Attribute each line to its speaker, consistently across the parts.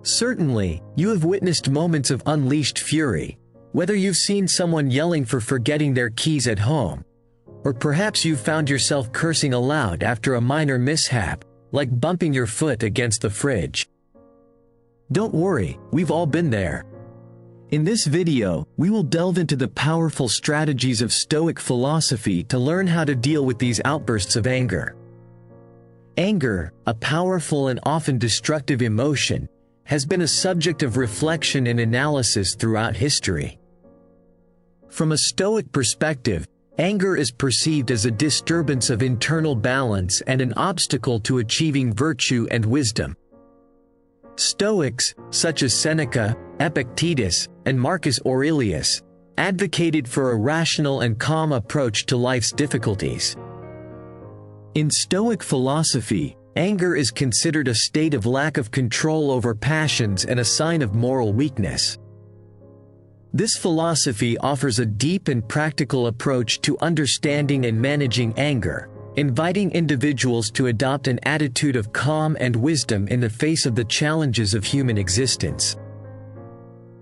Speaker 1: Certainly, you have witnessed moments of unleashed fury, whether you've seen someone yelling for forgetting their keys at home, or perhaps you've found yourself cursing aloud after a minor mishap, like bumping your foot against the fridge. Don't worry, we've all been there. In this video, we will delve into the powerful strategies of Stoic philosophy to learn how to deal with these outbursts of anger. Anger, a powerful and often destructive emotion, has been a subject of reflection and analysis throughout history. From a Stoic perspective, anger is perceived as a disturbance of internal balance and an obstacle to achieving virtue and wisdom. Stoics, such as Seneca, Epictetus, and Marcus Aurelius, advocated for a rational and calm approach to life's difficulties. In Stoic philosophy, anger is considered a state of lack of control over passions and a sign of moral weakness. This philosophy offers a deep and practical approach to understanding and managing anger, inviting individuals to adopt an attitude of calm and wisdom in the face of the challenges of human existence.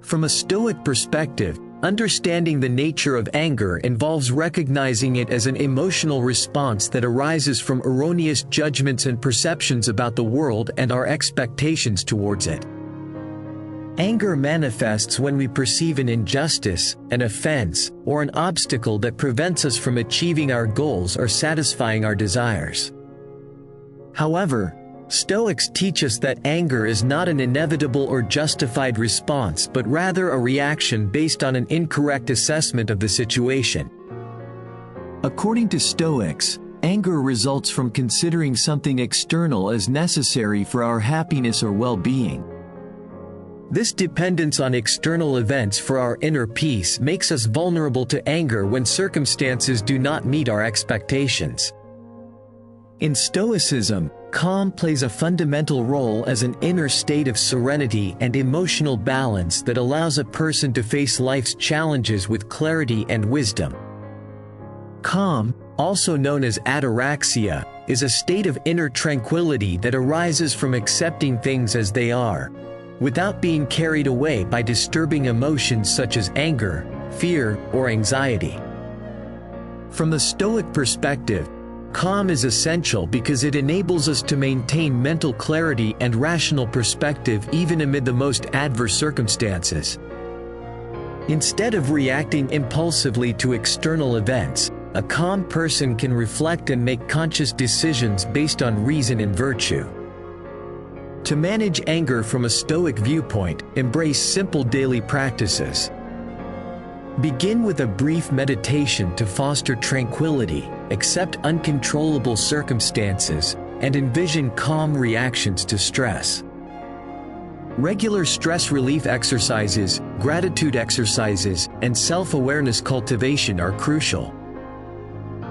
Speaker 1: From a Stoic perspective, understanding the nature of anger involves recognizing it as an emotional response that arises from erroneous judgments and perceptions about the world and our expectations towards it. Anger manifests when we perceive an injustice, an offense, or an obstacle that prevents us from achieving our goals or satisfying our desires. However, Stoics teach us that anger is not an inevitable or justified response but rather a reaction based on an incorrect assessment of the situation. According to Stoics, anger results from considering something external as necessary for our happiness or well-being. This dependence on external events for our inner peace makes us vulnerable to anger when circumstances do not meet our expectations. In Stoicism, calm plays a fundamental role as an inner state of serenity and emotional balance that allows a person to face life's challenges with clarity and wisdom. Calm, also known as ataraxia, is a state of inner tranquility that arises from accepting things as they are, without being carried away by disturbing emotions such as anger, fear, or anxiety. From the Stoic perspective, calm is essential because it enables us to maintain mental clarity and rational perspective even amid the most adverse circumstances. Instead of reacting impulsively to external events, a calm person can reflect and make conscious decisions based on reason and virtue. To manage anger from a Stoic viewpoint, embrace simple daily practices. Begin with a brief meditation to foster tranquility, accept uncontrollable circumstances, and envision calm reactions to stress. Regular stress relief exercises, gratitude exercises, and self-awareness cultivation are crucial.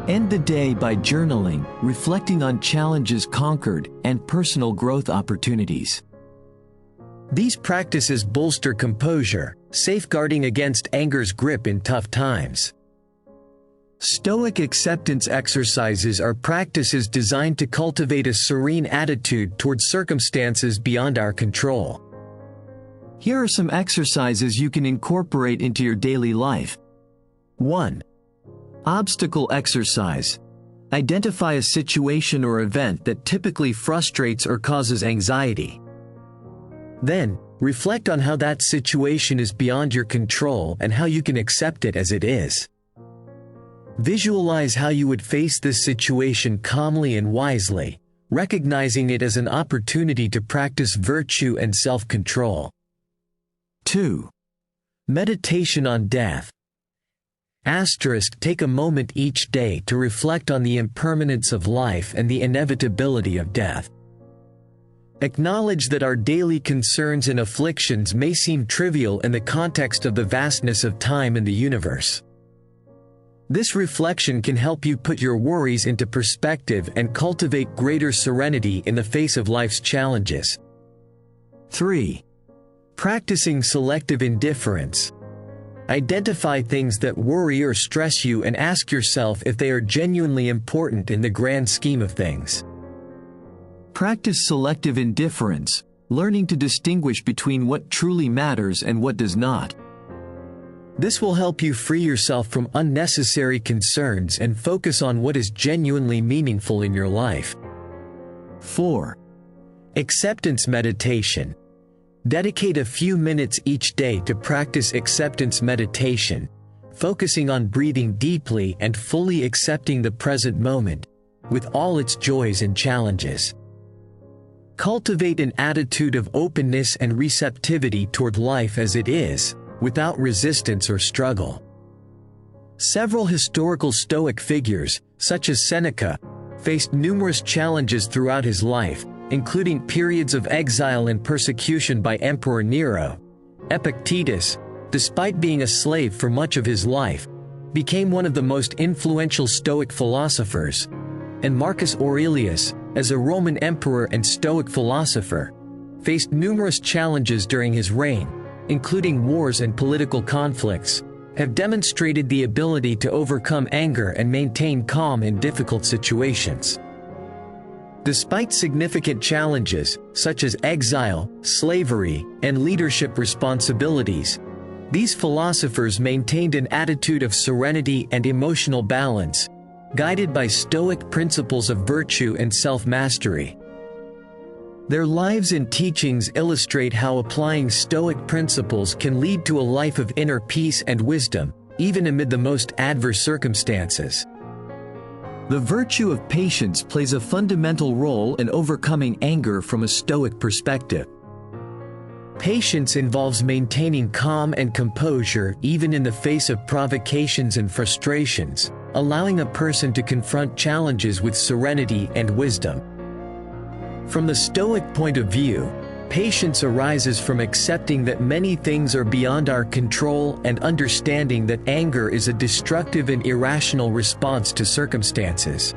Speaker 1: End the day by journaling, reflecting on challenges conquered, and personal growth opportunities. These practices bolster composure, safeguarding against anger's grip in tough times. Stoic acceptance exercises are practices designed to cultivate a serene attitude towards circumstances beyond our control. Here are some exercises you can incorporate into your daily life. 1. Obstacle exercise. Identify a situation or event that typically frustrates or causes anxiety. Then, reflect on how that situation is beyond your control and how you can accept it as it is. Visualize how you would face this situation calmly and wisely, recognizing it as an opportunity to practice virtue and self-control. 2. Meditation on death. Take a moment each day to reflect on the impermanence of life and the inevitability of death. Acknowledge that our daily concerns and afflictions may seem trivial in the context of the vastness of time and the universe. This reflection can help you put your worries into perspective and cultivate greater serenity in the face of life's challenges. 3. Practicing selective indifference. Identify things that worry or stress you and ask yourself if they are genuinely important in the grand scheme of things. Practice selective indifference, learning to distinguish between what truly matters and what does not. This will help you free yourself from unnecessary concerns and focus on what is genuinely meaningful in your life. 4. Acceptance meditation. Dedicate a few minutes each day to practice acceptance meditation, focusing on breathing deeply and fully accepting the present moment, with all its joys and challenges. Cultivate an attitude of openness and receptivity toward life as it is, without resistance or struggle. Several historical Stoic figures, such as Seneca, faced numerous challenges throughout his life, including periods of exile and persecution by Emperor Nero. Epictetus, despite being a slave for much of his life, became one of the most influential Stoic philosophers, and Marcus Aurelius, as a Roman emperor and Stoic philosopher, faced numerous challenges during his reign, including wars and political conflicts, have demonstrated the ability to overcome anger and maintain calm in difficult situations. Despite significant challenges, such as exile, slavery, and leadership responsibilities, these philosophers maintained an attitude of serenity and emotional balance, guided by Stoic principles of virtue and self-mastery. Their lives and teachings illustrate how applying Stoic principles can lead to a life of inner peace and wisdom, even amid the most adverse circumstances. The virtue of patience plays a fundamental role in overcoming anger from a Stoic perspective. Patience involves maintaining calm and composure even in the face of provocations and frustrations, allowing a person to confront challenges with serenity and wisdom. From the Stoic point of view, patience arises from accepting that many things are beyond our control and understanding that anger is a destructive and irrational response to circumstances.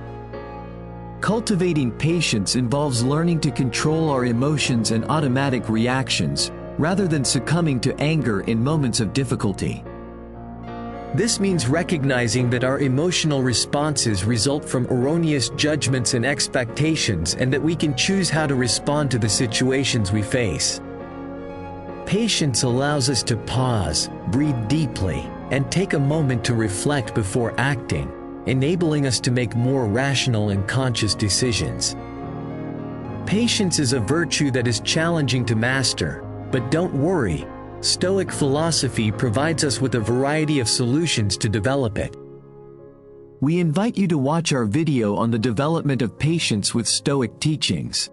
Speaker 1: Cultivating patience involves learning to control our emotions and automatic reactions, rather than succumbing to anger in moments of difficulty. This means recognizing that our emotional responses result from erroneous judgments and expectations, and that we can choose how to respond to the situations we face. Patience allows us to pause, breathe deeply, and take a moment to reflect before acting, enabling us to make more rational and conscious decisions. Patience is a virtue that is challenging to master, but don't worry, Stoic philosophy provides us with a variety of solutions to develop it. We invite you to watch our video on the development of patience with Stoic teachings.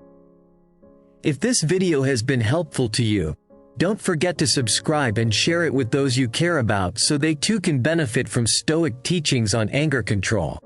Speaker 1: If this video has been helpful to you, don't forget to subscribe and share it with those you care about so they too can benefit from Stoic teachings on anger control.